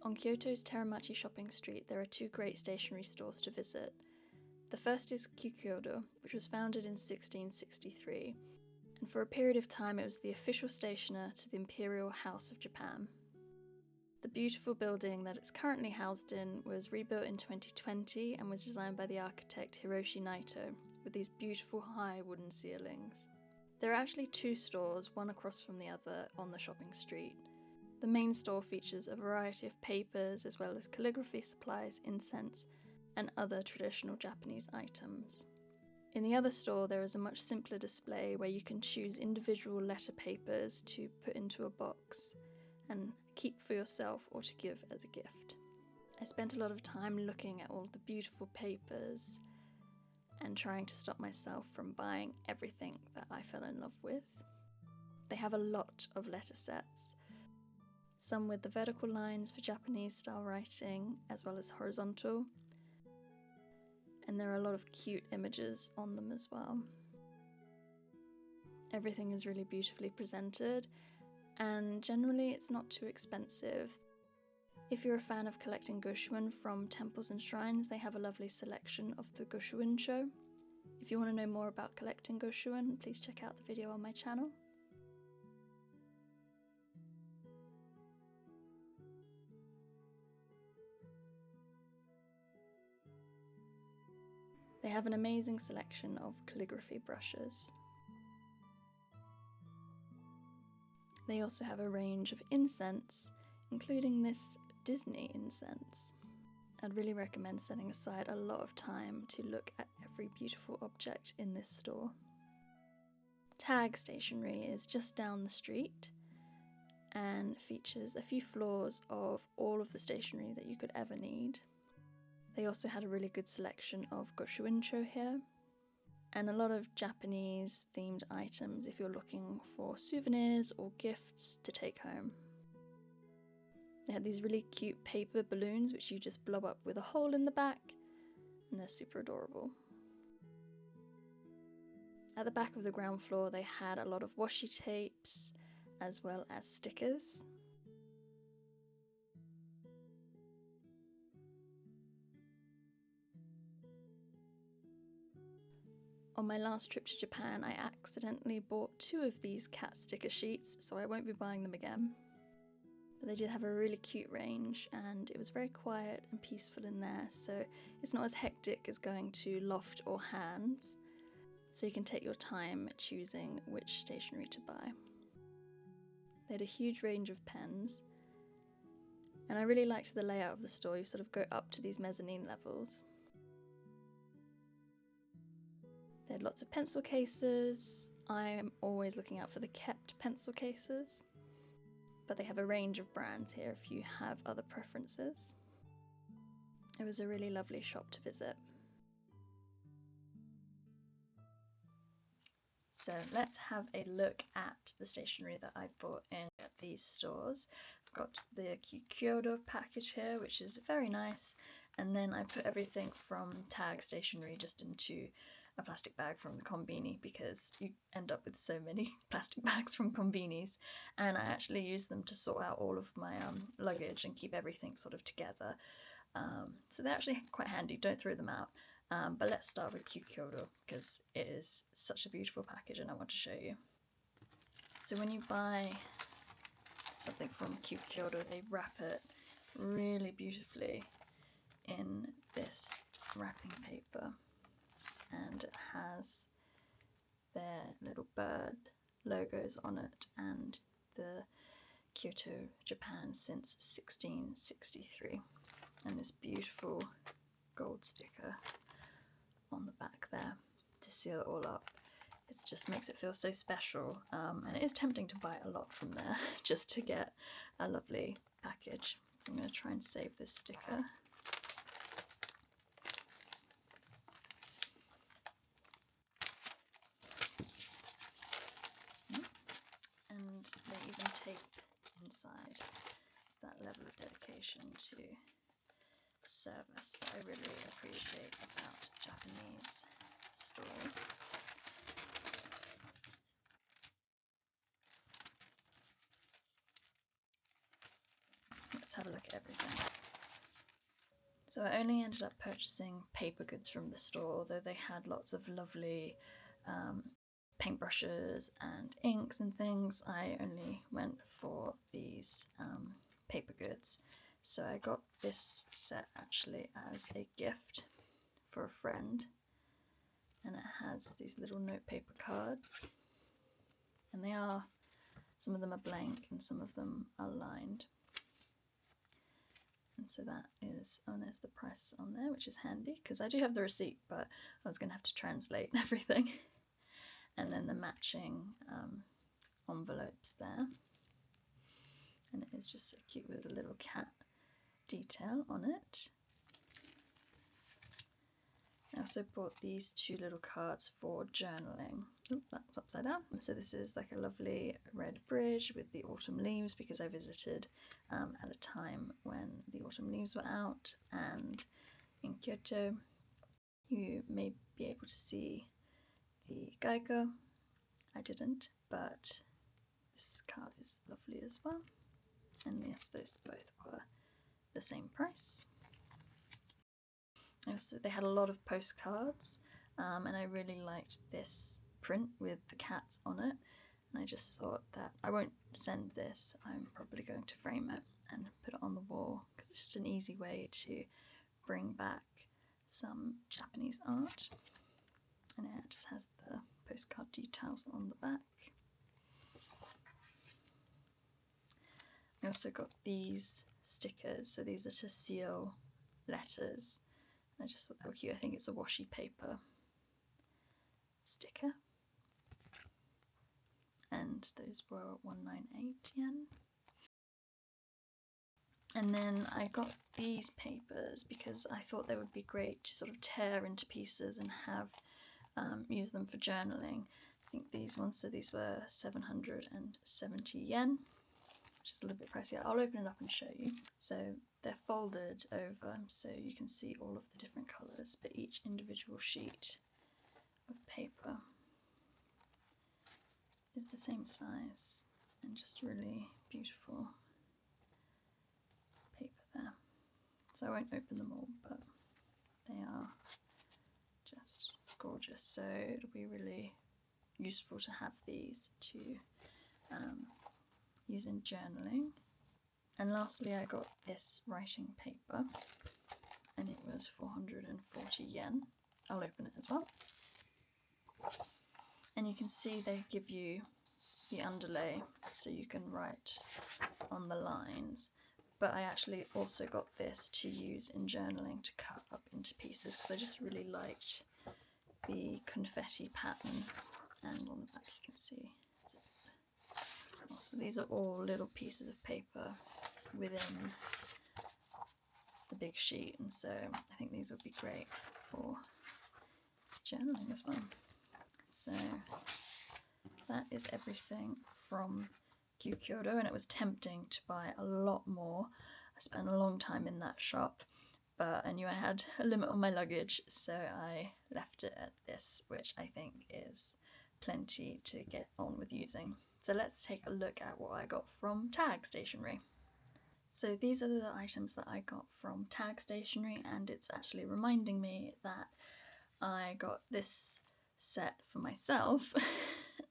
On Kyoto's Teramachi Shopping Street, there are two great stationery stores to visit. The first is Kyukyodo, which was founded in 1663, and for a period of time it was the official stationer to the Imperial House of Japan. The beautiful building that it's currently housed in was rebuilt in 2020 and was designed by the architect Hiroshi Naito, with these beautiful high wooden ceilings. There are actually two stores, one across from the other, on the shopping street. The main store features a variety of papers as well as calligraphy supplies, incense, and other traditional Japanese items. In the other store there is a much simpler display where you can choose individual letter papers to put into a box and keep for yourself or to give as a gift. I spent a lot of time looking at all the beautiful papers and trying to stop myself from buying everything that I fell in love with. They have a lot of letter sets, some with the vertical lines for Japanese style writing as well as horizontal, and there are a lot of cute images on them as well. Everything is really beautifully presented, and generally it's not too expensive. If you're a fan of collecting goshuin from temples and shrines, they have a lovely selection of the goshuin-cho. If you want to know more about collecting goshuin, please check out the video on my channel. They have an amazing selection of calligraphy brushes. They also have a range of incense, including this Disney incense. I'd really recommend setting aside a lot of time to look at every beautiful object in this store. Tag Stationery is just down the street and features a few floors of all of the stationery that you could ever need. They also had a really good selection of goshuin-cho here, and a lot of Japanese themed items if you're looking for souvenirs or gifts to take home. They had these really cute paper balloons which you just blow up with a hole in the back, and they're super adorable. At the back of the ground floor they had a lot of washi tapes as well as stickers. On my last trip to Japan, I accidentally bought 2 of these cat sticker sheets, so I won't be buying them again. But they did have a really cute range, and it was very quiet and peaceful in there, so it's not as hectic as going to Loft or Hands, so you can take your time choosing which stationery to buy. They had a huge range of pens, and I really liked the layout of the store. You sort of go up to these mezzanine levels. They had lots of pencil cases. I'm always looking out for the kept pencil cases, but they have a range of brands here if you have other preferences. It was a really lovely shop to visit. So let's have a look at the stationery that I bought in at these stores. I've got the Kyukyodo package here, which is very nice, and then I put everything from Tag Stationery just into a plastic bag from the konbini, because you end up with so many plastic bags from konbinis, and I actually use them to sort out all of my luggage and keep everything sort of together. So they're actually quite handy, don't throw them out. But let's start with Kyukyodo because it is such a beautiful package and I want to show you. So when you buy something from Kyukyodo, they wrap it really beautifully in this wrapping paper, and it has their little bird logos on it and the Kyoto, Japan since 1663, and this beautiful gold sticker on the back there to seal it all up. It just makes it feel so special, and it is tempting to buy a lot from there just to get a lovely package. So I'm going to try and save this sticker. And they even tape inside. It's that level of dedication to service that I really appreciate about Japanese stores. let's have a look at everything. So I only ended up purchasing paper goods from the store, although they had lots of lovely paintbrushes and inks and things. I only went for these paper goods. So I got this set actually as a gift for a friend, and it has these little notepaper cards, and some of them are blank and some of them are lined. And so that is, oh, there's the price on there, which is handy because I do have the receipt, but I was going to have to translate everything. And then the matching envelopes there. And it is just so cute with a little cat detail on it. I also bought these two little cards for journaling. Oop, that's upside down. So this is like a lovely red bridge with the autumn leaves, because I visited at a time when the autumn leaves were out, and in Kyoto you may be able to see the Geico. I didn't, but this card is lovely as well. And yes, those both were the same price. Also, they had a lot of postcards, and I really liked this print with the cats on it, and I just thought that I won't send this. I'm probably going to frame it and put it on the wall because it's just an easy way to bring back some Japanese art. And it just has the postcard details on the back. I also got these stickers, so these are to seal letters. I just thought they were cute. I think it's a washi paper sticker. And those were 198 yen. And then I got these papers because I thought they would be great to sort of tear into pieces and have use them for journaling. I think these ones, so these were 770 yen, which is a little bit pricey. I'll open it up and show you. So they're folded over so you can see all of the different colours, but each individual sheet of paper is the same size and just really beautiful paper there. So I won't open them all, but they are just gorgeous. So it'll be really useful to have these to use in journaling. And lastly, I got this writing paper, and it was 440 yen. I'll open it as well. And you can see they give you the underlay so you can write on the lines. But I actually also got this to use in journaling to cut up into pieces because I just really liked the confetti pattern. And on the back you can see. So these are all little pieces of paper within the big sheet, and so I think these would be great for journaling as well. So that is everything from Kyukyodo, and it was tempting to buy a lot more. I spent a long time in that shop, but I knew I had a limit on my luggage, so I left it at this, which I think is plenty to get on with using. So let's take a look at what I got from Tag Stationery. So these are the items that I got from Tag Stationery, and it's actually reminding me that I got this set for myself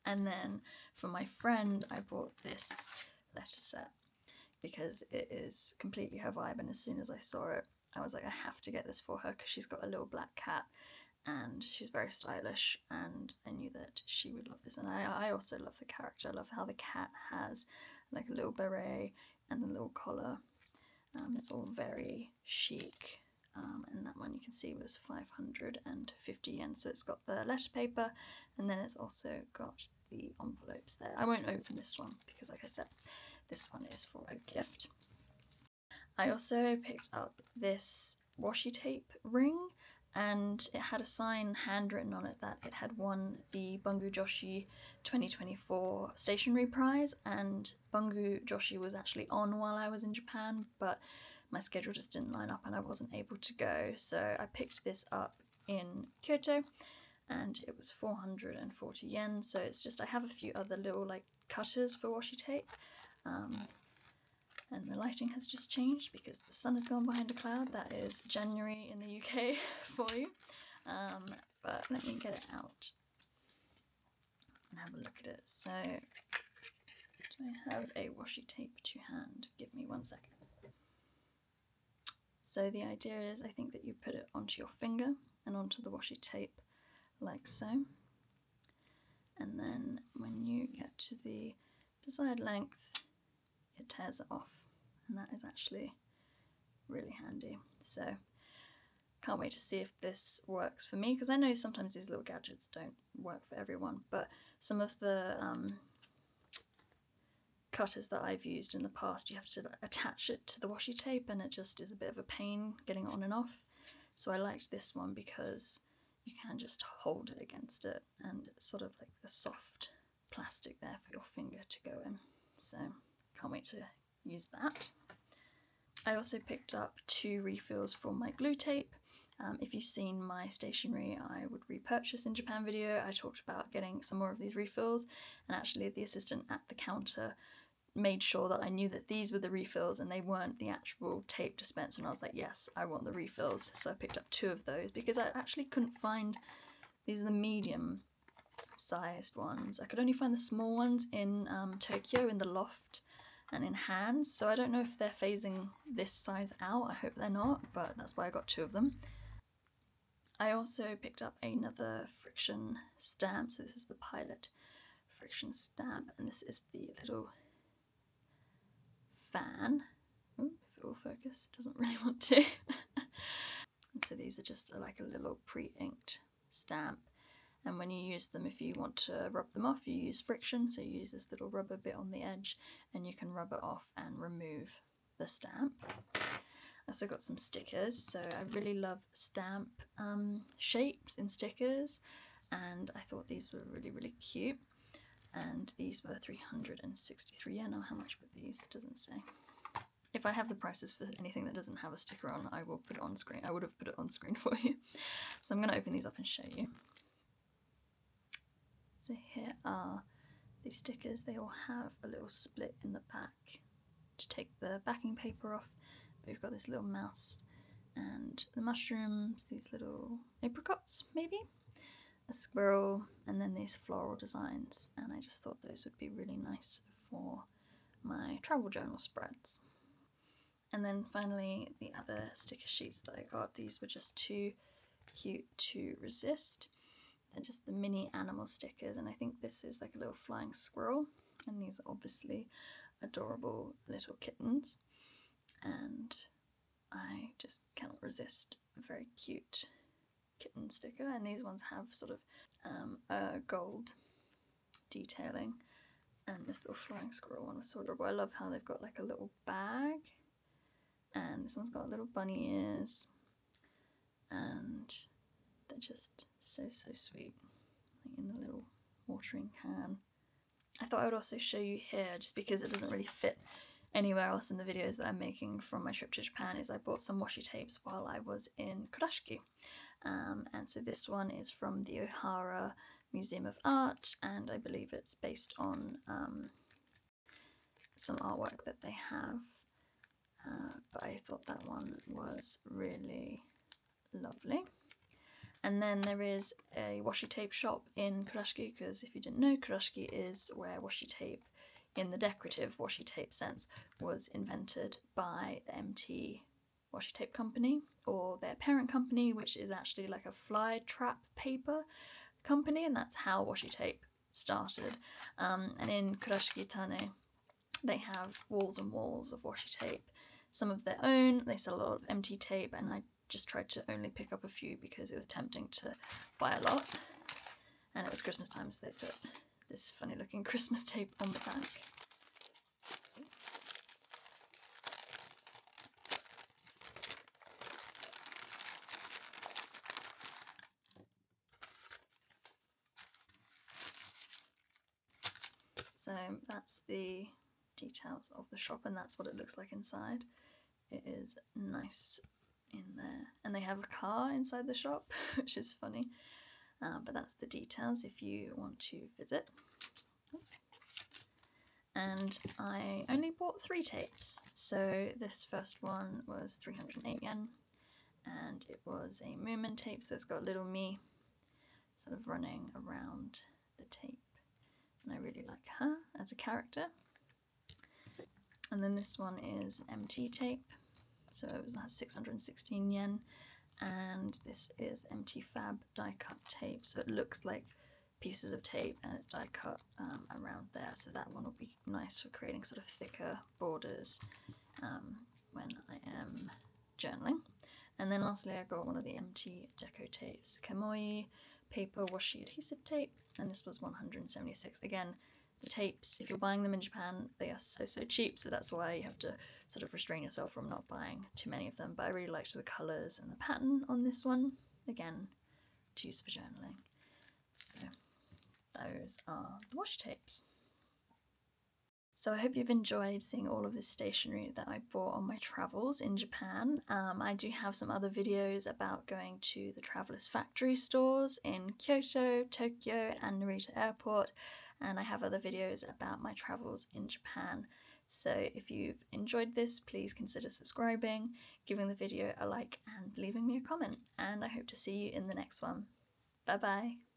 and then for my friend I bought this letter set because it is completely her vibe, and as soon as I saw it I was like, I have to get this for her because she's got a little black cat and she's very stylish, and I knew that she would love this. And I also love the character. I love how the cat has like a little beret and the little collar. It's all very chic, and that one you can see was 550 yen. So it's got the letter paper, and then it's also got the envelopes there. I won't open this one because, like I said, this one is for a gift. I also picked up this washi tape ring, and it had a sign handwritten on it that it had won the Bungu Joshi 2024 Stationery Prize, and Bungu Joshi was actually on while I was in Japan, but my schedule just didn't line up and I wasn't able to go, so I picked this up in Kyoto and it was 440 yen. So it's just, I have a few other little like cutters for washi tape, And the lighting has just changed because the sun has gone behind a cloud. That is January in the UK for you. But let me get it out and have a look at it. So, do I have a washi tape to hand? Give me 1 second. So the idea is, I think that you put it onto your finger and onto the washi tape like so. And then when you get to the desired length, it tears it off. And that is actually really handy. So can't wait to see if this works for me, because I know sometimes these little gadgets don't work for everyone, but some of the cutters that I've used in the past, you have to attach it to the washi tape and it just is a bit of a pain getting it on and off. So I liked this one because you can just hold it against it and it's sort of like a soft plastic there for your finger to go in. So can't wait to use that. I also picked up 2 refills for my glue tape. If you've seen my stationery I would repurchase in Japan video, I talked about getting some more of these refills, and actually the assistant at the counter made sure that I knew that these were the refills and they weren't the actual tape dispenser, and I was like, yes, I want the refills. So I picked up 2 of those because I actually couldn't find, these are the medium sized ones. I could only find the small ones in Tokyo in the loft and in hands, so I don't know if they're phasing this size out. I hope they're not, but that's why I got 2 of them. I also picked up another friction stamp, so this is the Pilot friction stamp, and this is the little fan. Ooh, if it will focus, it doesn't really want to. And so these are just like a little pre-inked stamp, and when you use them, if you want to rub them off, you use friction, so you use this little rubber bit on the edge and you can rub it off and remove the stamp. I also got some stickers, so I really love stamp shapes in stickers, and I thought these were really cute. And these were 363 yen. Now how much were these? It doesn't say. If I have the prices for anything that doesn't have a sticker on, I will put it on screen. I would have put it on screen for you. So I'm going to open these up and show you. So here are the stickers. They all have a little split in the back to take the backing paper off. But we've got this little mouse and the mushrooms, these little apricots maybe, a squirrel, and then these floral designs, and I just thought those would be really nice for my travel journal spreads. And then finally the other sticker sheets that I got, these were just too cute to resist. They're just the mini animal stickers, and I think this is like a little flying squirrel, and these are obviously adorable little kittens, and I just cannot resist a very cute kitten sticker. And these ones have sort of a gold detailing, and this little flying squirrel one was so adorable. I love how they've got like a little bag, and this one's got little bunny ears, and they're just so sweet, like in the little watering can. I thought I would also show you here, just because it doesn't really fit anywhere else in the videos that I'm making from my trip to Japan, is I bought some washi tapes while I was in Kurashiki. And so this one is from the Ohara Museum of Art, and I believe it's based on some artwork that they have. But I thought that one was really lovely. And then there is a washi tape shop in Kurashiki, because if you didn't know, Kurashiki is where washi tape, in the decorative washi tape sense, was invented by the MT washi tape company, or their parent company, which is actually like a fly trap paper company, and that's how washi tape started. And in Kurashiki TANE, they have walls and walls of washi tape, some of their own. They sell a lot of MT tape, and I just tried to only pick up a few because it was tempting to buy a lot, and it was Christmas time, so they put this funny looking Christmas tape on the back. So that's the details of the shop, and that's what it looks like inside. It is nice in there, and they have a car inside the shop, which is funny, but that's the details if you want to visit. and I only bought 3 tapes. So this first one was 308 yen, and it was a Moomin tape, so it's got little me sort of running around the tape, and I really like her as a character. And then this one is MT tape, so it was 616 yen, and this is MT Fab die cut tape, so it looks like pieces of tape and it's die cut around there, so that one will be nice for creating sort of thicker borders when I am journaling. And then lastly I got one of the MT Deco tapes, Kamoi paper washi adhesive tape, and this was 176. Again, the tapes, if you're buying them in Japan, they are so cheap, so that's why you have to sort of restrain yourself from not buying too many of them. But I really liked the colours and the pattern on this one. Again, to use for journaling. So those are the washi tapes. So I hope you've enjoyed seeing all of this stationery that I bought on my travels in Japan. I do have some other videos about going to the Traveller's Factory stores in Kyoto, Tokyo and Narita Airport, and I have other videos about my travels in Japan. So if you've enjoyed this, please consider subscribing, giving the video a like and leaving me a comment, and I hope to see you in the next one. Bye bye!